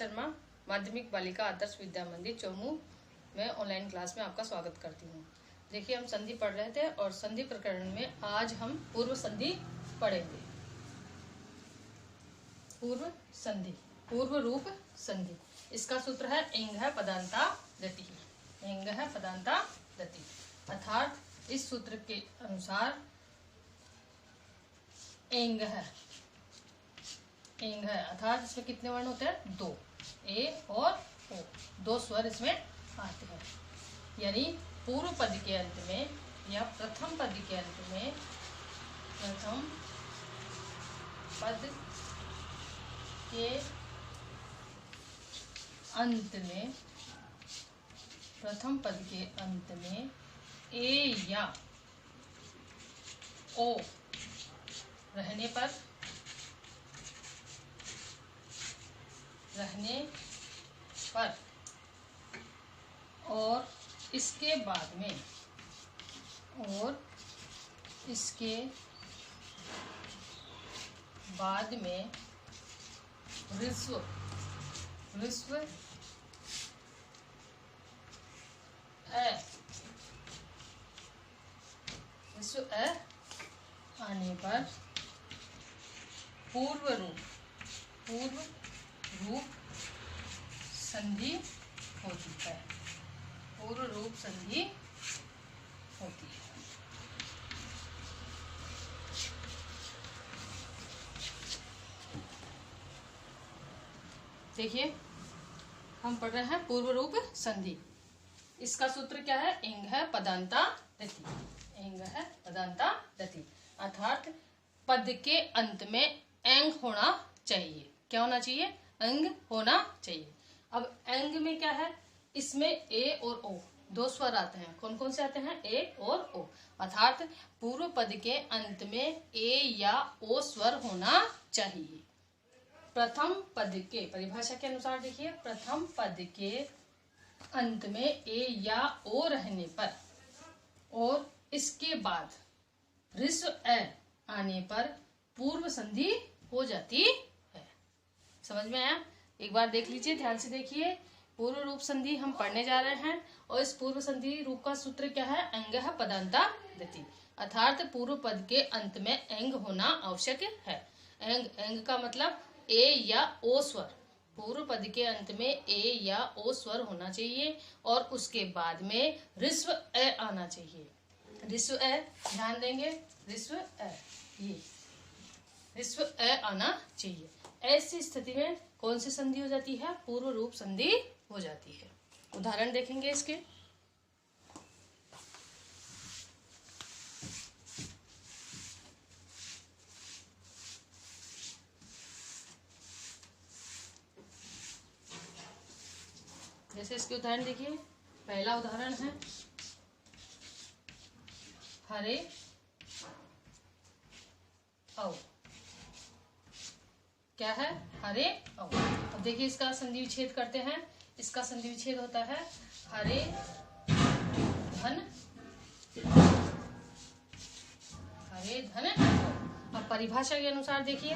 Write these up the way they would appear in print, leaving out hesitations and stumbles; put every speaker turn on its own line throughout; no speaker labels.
शर्मा, माध्यमिक बालिका आदर्श विद्या मंदिर चौमू में ऑनलाइन क्लास में आपका स्वागत करती हूँ। देखिए, हम संधि पढ़ रहे थे और संधि प्रकरण में आज हम पूर्व संधि पढ़ेंगे। पूर्व संधि, पूर्व रूप संधि। इसका सूत्र है एंग है पदांता दति। एंग है पदांता दति, अर्थात इस सूत्र के अनुसार एंग है, एंग है अर्थात इसमें कितने वर्ण होते हैं? दो, ए और ओ, दो स्वर इसमें आते हैं। यानी पूर्व पद के अंत में या प्रथम पद के अंत में, प्रथम पद के अंत में, प्रथम पद के अंत में ए या ओ रहने पर, और इसके बाद में, ऋस्व ए आने पर पूर्व रूप संधि होती है। पूर्व रूप संधि होती है। देखिए, हम पढ़ रहे हैं पूर्व रूप संधि। इसका सूत्र क्या है? एंग है पदांता दति। एंग है पदांता दति, अर्थात पद के अंत में एंग होना चाहिए। क्या होना चाहिए? एंग होना चाहिए। अब एंग में क्या है? इसमें ए और ओ दो स्वर आते हैं। कौन कौन से आते हैं? ए और ओ, अर्थात पूर्व पद के अंत में ए या ओ स्वर होना चाहिए। प्रथम पद के परिभाषा के अनुसार देखिए, प्रथम पद के अंत में ए या ओ रहने पर और इसके बाद ऋस्व ए आने पर पूर्व संधि हो जाती है। समझ में आया? एक बार देख लीजिए, ध्यान से देखिए। पूर्व रूप संधि हम पढ़ने जा रहे हैं और इस पूर्व संधि रूप का सूत्र क्या है? एंग है पदांता दति, अर्थात पूर्व पद के अंत में एंग होना आवश्यक है। एंग का मतलब ए या ओ स्वर, पूर्व पद के अंत में ए या ओ स्वर होना चाहिए और उसके बाद में ऋस्व ए आना चाहिए। ऋस्व ए, ध्यान देंगे, ऋस्व ए, ये ऋस्व ए आना चाहिए। ऐसी स्थिति में कौन सी संधि हो जाती है? पूर्व रूप संधि हो जाती है। उदाहरण देखेंगे इसके। जैसे इसके उदाहरण देखिए, पहला उदाहरण है हरे औ। क्या है? हरे औ। अब देखिए, इसका संधि विच्छेद करते हैं। इसका संधि विच्छेद होता है हरे धन, हरे धन औ। अब परिभाषा के अनुसार देखिए,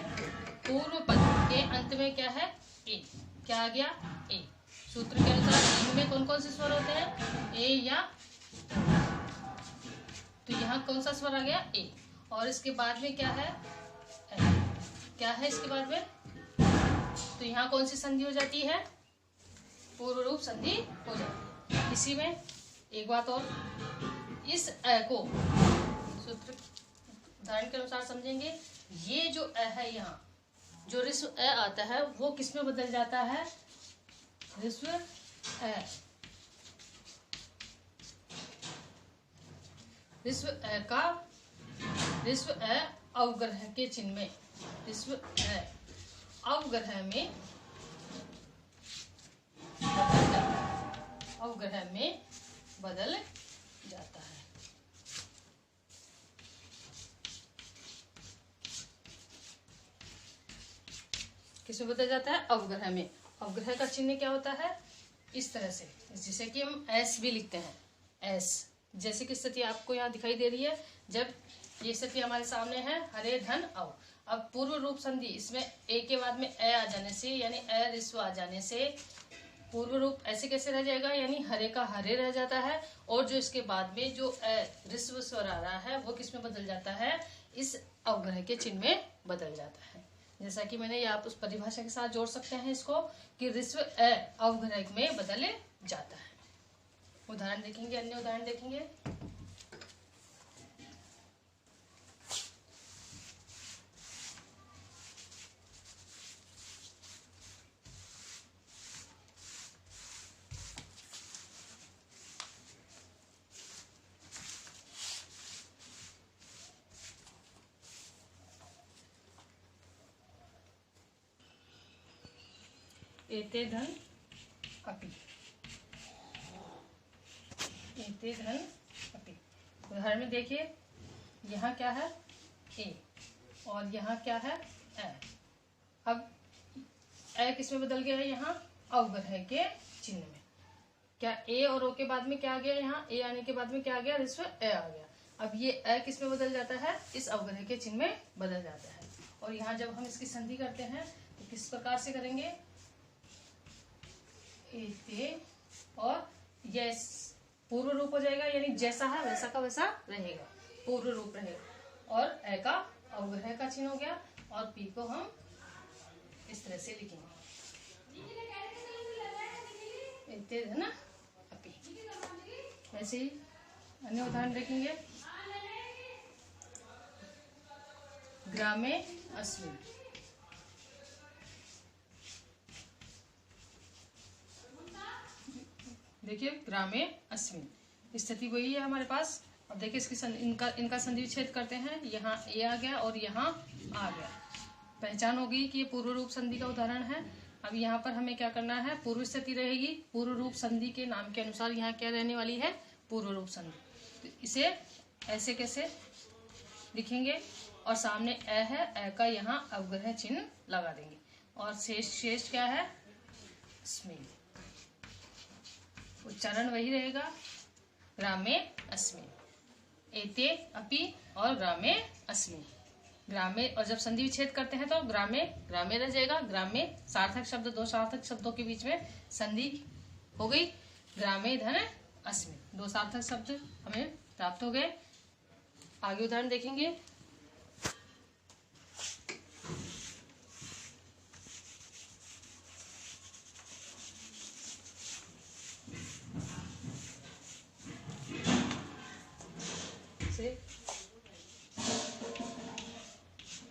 पूर्व पद के अंत में क्या है? ए। क्या आ गया? ए। सूत्र के अनुसार इनमें कौन कौन से स्वर होते हैं? ए या ओ। तो यहाँ कौन सा स्वर आ गया? ए। और इसके बाद में क्या है? ए। क्या है इसके बाद में? तो यहाँ कौन सी संधि हो जाती है? पूर्व रूप संधि हो जाती है। इसी में एक बात और, इस ए को सूत्र उदाहरण के अनुसार समझेंगे। ये जो ए है, यहाँ जो ऋस्व ए आता है वो किस में बदल जाता है? ऋस्व ए। ऋस्व ए का, ऋस्व ए अवग्रह के चिन्ह में, ऋस्व ए अवग्रह में बदल जाता है। अवग्रह में बदल जाता है। किसमें बदल जाता है? अवग्रह में। अवग्रह का चिन्ह क्या होता है? इस तरह से, जिसे कि हम एस भी लिखते हैं। एस जैसे की स्थिति आपको यहाँ दिखाई दे रही है। जब ये स्थिति हमारे सामने है, हरे धन औ। अब पूर्व रूप संधि, इसमें ए के बाद में ए आ जाने से, यानी ए रिस्व आ जाने से पूर्व रूप ऐसे कैसे रह जाएगा, यानी हरे का हरे रह जाता है, और जो इसके बाद में जो ए रिस्व स्वर आ रहा है वो किस में बदल जाता है, इस अवग्रह के चिन्ह में बदल जाता है। जैसा कि मैंने ये, आप उस परिभाषा के साथ जोड़ सकते हैं इसको, कि रिस्व ए अवग्रह में बदल जाता है। उदाहरण देखेंगे, अन्य उदाहरण देखेंगे। एते धन अपि, एते धन अपि। उदाहरण में देखिए, यहाँ क्या है ए और यहाँ क्या है ए। अब ए किस में बदल गया है, यहाँ अवग्रह के चिन्ह में। क्या ए और ओ के बाद में क्या आ गया, यहाँ ए आने के बाद में क्या आ गया, रिस्व ए आ गया। अब ये ए किस में बदल जाता है, इस अवग्रह के चिन्ह में बदल जाता है। और यहाँ जब हम इसकी संधि करते हैं तो किस प्रकार से करेंगे, एते, और यस पूर्व रूप हो जाएगा, यानी जैसा है वैसा का वैसा रहेगा, पूर्व रूप रहेगा। और ए का अवग्रह का चिन्ह हो गया, और पी को हम इस तरह से लिखेंगे, एते धन अपि। ऐसे ही अन्य उदाहरण देखेंगे। ग्रामे अस्मिन्, देखिए ग्रामे अस्मिन् स्थिति वही है हमारे पास। अब देखिए इसकी इनका संधि विच्छेद करते हैं। यहाँ ए आ गया और यहाँ आ गया, पहचान हो गई कि ये पूर्व रूप संधि का उदाहरण है। अब यहाँ पर हमें क्या करना है, पूर्व स्थिति रहेगी। पूर्व रूप संधि के नाम के अनुसार यहाँ क्या रहने वाली है, पूर्व रूप संधि। तो इसे ऐसे कैसे लिखेंगे, और सामने ए है, ए का यहाँ अवग्रह चिन्ह लगा देंगे, और शेष क्या है, अस्मिन्। उच्चारण वही रहेगा, ग्रामे अस्मिन्, एते अपि और ग्रामे अस्मिन्। ग्रामे, और जब संधि विच्छेद करते हैं तो ग्रामे ग्रामे रह जाएगा। ग्रामे सार्थक शब्द, दो सार्थक शब्दों के बीच में संधि हो गई। ग्रामे धन अस्मिन्, दो सार्थक शब्द हमें प्राप्त हो गए। आगे उदाहरण देखेंगे।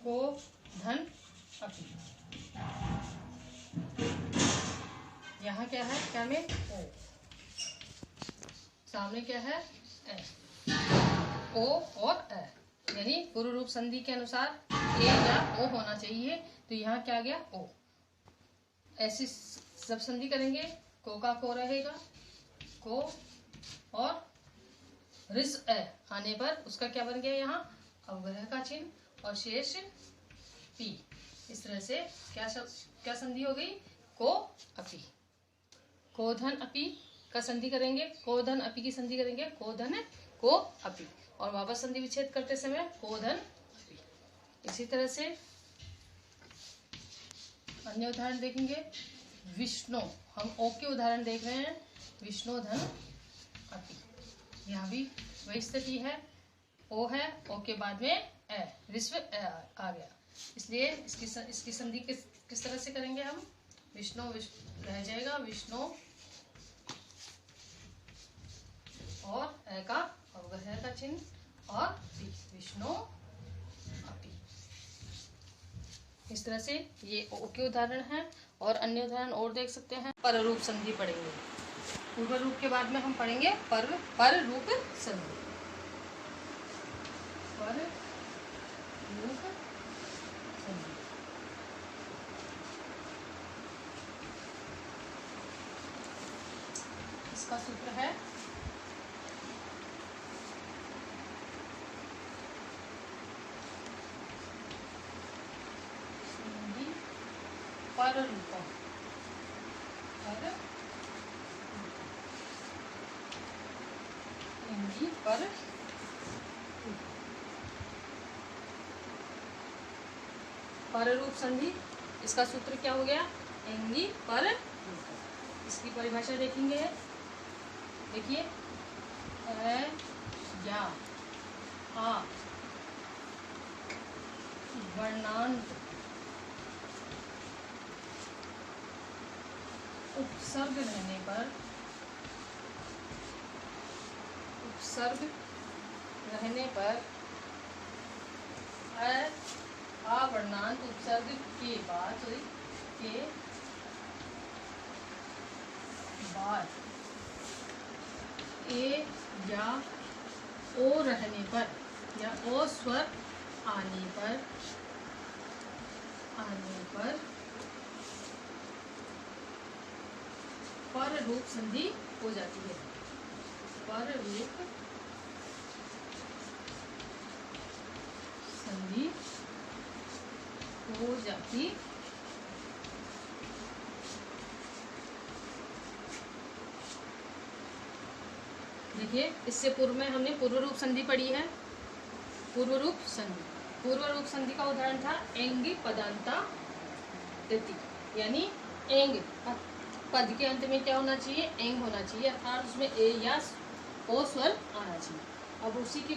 को धन अपि, यहाँ क्या है, क्या में ओ, सामने क्या है ए, ओ और ए, यानी पूर्व रूप संधि के अनुसार ए या ओ होना चाहिए, तो यहाँ क्या आ गया, ओ। ऐसी सब संधि करेंगे, को का को रहेगा, को, और रिस ए आने पर उसका क्या बन गया, यहाँ अवग्रह का चिन्ह, और शेष पी। इस तरह से क्या संधि हो गई, को अपि। को धन अपि का संधि करेंगे, को धन अपि की संधि करेंगे, को धन को अपि, और वापस संधि विच्छेद करते समय को धन अपि। इसी तरह से अन्य उदाहरण देखेंगे। विष्णु, हम ओ के उदाहरण देख रहे हैं, विष्णु धन अपि। यहाँ भी वही स्थिति है, ओ है, ओ के बाद में ए, रिस्व ए आ गया, इसलिए इसकी संधि किस तरह से करेंगे हम, विष्णु रह जाएगा, विष्णु और ए का अवग्रह का चिन्ह और पी, विष्णु अपि। इस तरह से ये ओ के उदाहरण है। और अन्य उदाहरण और देख सकते हैं। पर रूप संधि पढ़ेंगे, पूर्व रूप के बाद में हम पढ़ेंगे पर रूप संधि। पर रूप संधि, इसका सूत्र है संधि पर रूपम, पर पर रूप संधि, इसका सूत्र क्या हो गया, एंगी पर। इसकी परिभाषा देखेंगे, देखिए अ या आ वर्णांत उपसर्ग रहने पर, उपसर्ग रहने पर अवर्णांत उपसर्ग के बाद ए या ओ रहने पर या ओ स्वर आने पर पर रूप संधि हो जाती है। पर रूप संधि हो जाती देखिए, इससे पूर्व में हमने पूर्व रूप संधि पढ़ी है। पूर्व रूप संधि का उदाहरण था एंगी पदांता दति, यानी एंग पद के अंत में क्या होना चाहिए, एंग होना चाहिए, अर्थात उसमें ए या ओ स्वर आना चाहिए। अब उसी के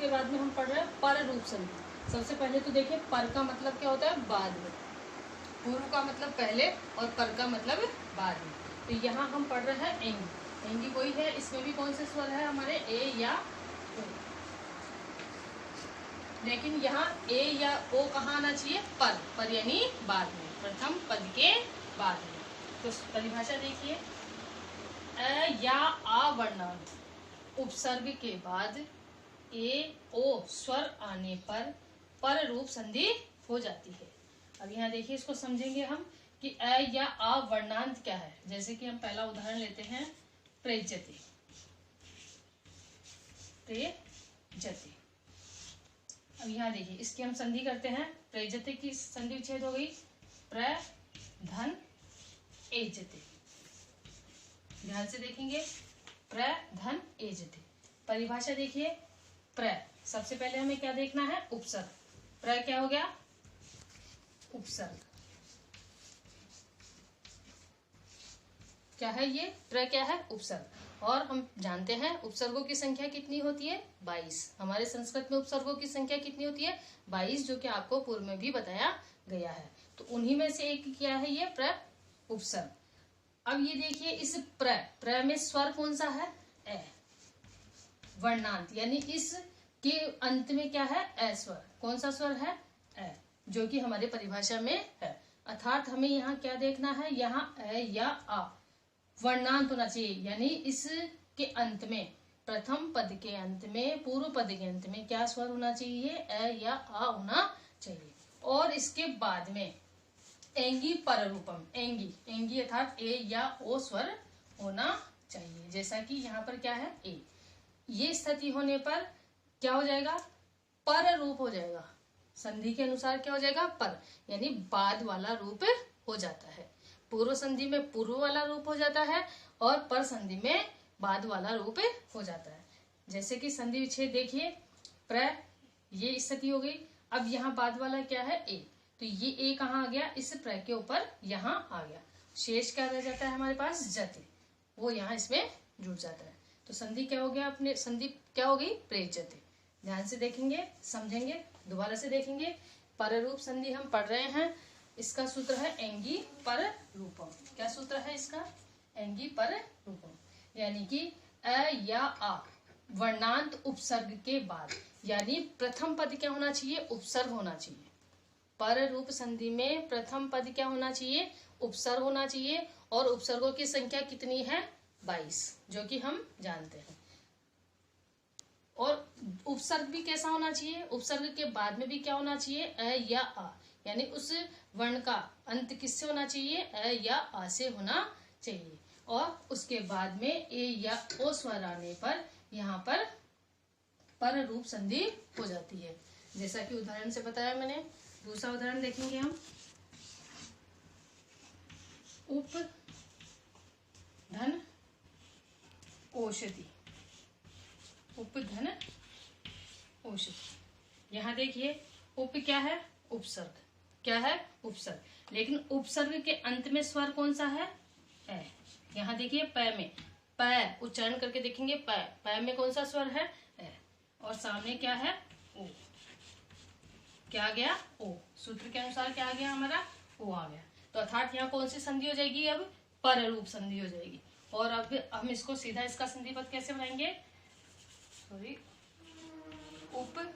बाद में हम पढ़ रहे हैं पर रूप संधि। सबसे पहले तो देखिए, पर का मतलब क्या होता है, बाद में। पूर्व का मतलब पहले और पर का मतलब बाद में। तो यहाँ हम पढ़ रहे हैं एंग। एंगी कोई है, इसमें भी कौन से स्वर है हमारे, ए या ओ। लेकिन यहाँ ए या ओ कहाँ आना चाहिए, पर यानी बाद में, प्रथम पद के बाद में। तो परिभाषा देखिए, अ या आ वर्णांत उपसर्ग के बाद ए ओ स्वर आने पर रूप संधि हो जाती है। अब यहाँ देखिए, इसको समझेंगे हम कि अ या आ वर्णांत क्या है। जैसे कि हम पहला उदाहरण लेते हैं, प्रेज्यते। अब यहाँ देखिए, इसकी हम संधि करते हैं। प्रेज्यते की संधि विच्छेद हो गई, प्र धन एजते। ध्यान से देखेंगे, प्र धन एजते। परिभाषा देखिए, प्र, सबसे पहले हमें क्या देखना है, उपसर्ग। प्र क्या हो गया, उपसर्ग। क्या है ये, प्र क्या है, उपसर्ग। और हम जानते हैं उपसर्गों की संख्या कितनी होती है, 22। हमारे संस्कृत में उपसर्गों की संख्या कितनी होती है, 22, जो कि आपको पूर्व में भी बताया गया है। तो उन्हीं में से एक क्या है ये, प्र उपसर्ग। अब ये देखिए, इस प्र में स्वर कौन सा है, ए, वर्णांत, यानी इस के अंत में क्या है, ए स्वर। कौन सा स्वर है, ए, जो कि हमारे परिभाषा में है। अर्थात हमें यहाँ क्या देखना है, यहाँ ए या आ वर्णांत होना चाहिए, यानी इस के अंत में, प्रथम पद के अंत में, पूर्व पद के अंत में क्या स्वर होना चाहिए, ए या आ होना चाहिए। और इसके बाद में एंगी पर रूपम, एंगी अर्थात ए या ओ स्वर होना चाहिए। जैसा कि यहाँ पर क्या है, ए। ये स्थिति होने पर क्या हो जाएगा, पर रूप हो जाएगा। संधि के अनुसार क्या हो जाएगा, पर, यानी बाद वाला रूप हो जाता है। पूर्व संधि में पूर्व वाला रूप हो जाता है और पर संधि में बाद वाला रूप हो जाता है। जैसे कि संधि विच्छेद देखिए, प्र, ये स्थिति हो गई। अब यहाँ बाद वाला क्या है, ए, तो ये ए कहाँ आ गया, इस प्र के ऊपर यहाँ आ गया। शेष क्या रह जाता है हमारे पास, जति, वो यहाँ इसमें जुड़ जाता है। तो संधि क्या हो गया, अपने संधि क्या हो गई, प्रेज्यते। ध्यान से देखेंगे, समझेंगे, दोबारा से देखेंगे। पर रूप संधि हम पढ़ रहे हैं, इसका सूत्र है एंगी पर रूपम। क्या सूत्र है इसका, एंगी पर रूपम, यानी कि अ या आ वर्णांत उपसर्ग के बाद, यानी प्रथम पद क्या होना चाहिए, उपसर्ग होना चाहिए। पर रूप संधि में प्रथम पद क्या होना चाहिए, उपसर्ग होना चाहिए। और उपसर्गों की संख्या कितनी है, 22, जो कि हम जानते हैं। और उपसर्ग भी कैसा होना चाहिए, उपसर्ग के बाद में भी क्या होना चाहिए, अ या आ, यानी उस वर्ण का अंत किससे होना चाहिए, अ या आ से होना चाहिए। और उसके बाद में ए या ओ स्वर आने पर यहाँ पर रूप संधि हो जाती है। जैसा कि उदाहरण से बताया मैंने। दूसरा उदाहरण देखेंगे हम, उप धन औषधि। उपधन औषधि, यहाँ देखिए, उप क्या है, उपसर्ग। क्या है, उपसर्ग। लेकिन उपसर्ग के अंत में स्वर कौन सा है, ए। यहाँ देखिए प में, प उच्चारण करके देखेंगे, प में कौन सा स्वर है, ए। और सामने क्या है, ओ। क्या आ गया, ओ। सूत्र के अनुसार क्या आ गया हमारा, ओ आ गया। तो अर्थात यहाँ कौन सी संधि हो जाएगी, अब पर रूप संधि हो जाएगी। और अब हम इसको सीधा इसका संधि पद कैसे बनाएंगे, सॉरी, उप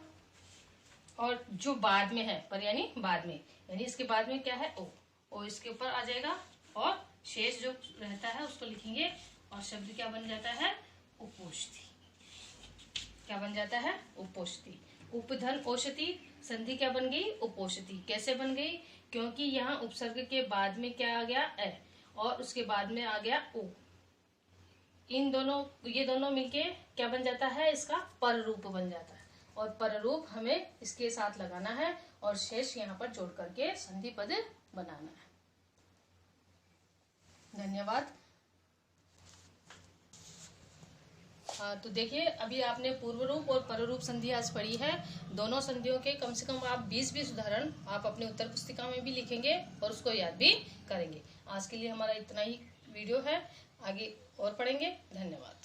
और जो बाद में है, पर यानी बाद में, यानी इसके बाद में क्या है, ओ इसके ऊपर आ जाएगा और शेष जो रहता है उसको लिखेंगे और शब्द क्या बन जाता है, उपोष्ठी। क्या बन जाता है, उपोष्ठी। उपधन औषधि संधि क्या बन गई, उपोष्ठी। कैसे बन गई, क्योंकि यहाँ उपसर्ग के बाद में क्या आ गया, ए, और उसके बाद में आ गया ओ। इन दोनों, ये दोनों मिलके क्या बन जाता है, इसका पर रूप बन जाता है। और पर रूप हमें इसके साथ लगाना है और शेष यहाँ पर जोड़ करके संधि पद बनाना है। धन्यवाद। तो देखिए अभी आपने पूर्व रूप और पर रूप संधि आज पढ़ी है। दोनों संधियों के कम से कम आप 20-20 उदाहरण आप अपने उत्तर पुस्तिका में भी लिखेंगे और उसको याद भी करेंगे। आज के लिए हमारा इतना ही वीडियो है, आगे और पढ़ेंगे। धन्यवाद।